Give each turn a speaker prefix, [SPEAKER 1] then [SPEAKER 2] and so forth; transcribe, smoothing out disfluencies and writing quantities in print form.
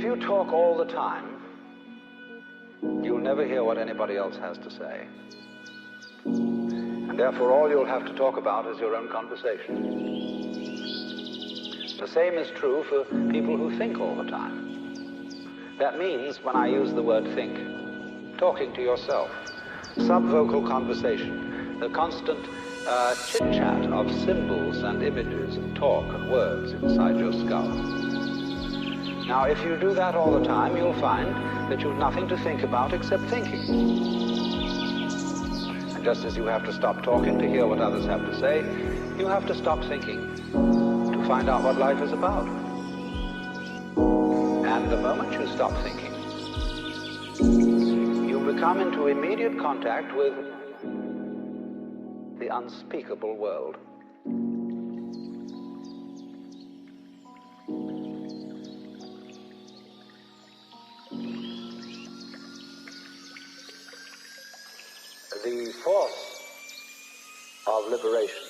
[SPEAKER 1] you talk all the time, you'll never hear what anybody else has to say. And therefore, all you'll have to talk about is your own conversation. The same is true for people who think all the time. That means, when I use the word think, talking to yourself, subvocal conversation, the constant chit-chat of symbols and images and talk and words inside your skull. Now, if you do that all the time, you'll find that you've nothing to think about except thinking. And just as you have to stop talking to hear what others have to say, you have to stop thinking to find out what life is about. And the moment you stop thinking, you become into immediate contact with the unspeakable world. The force of liberation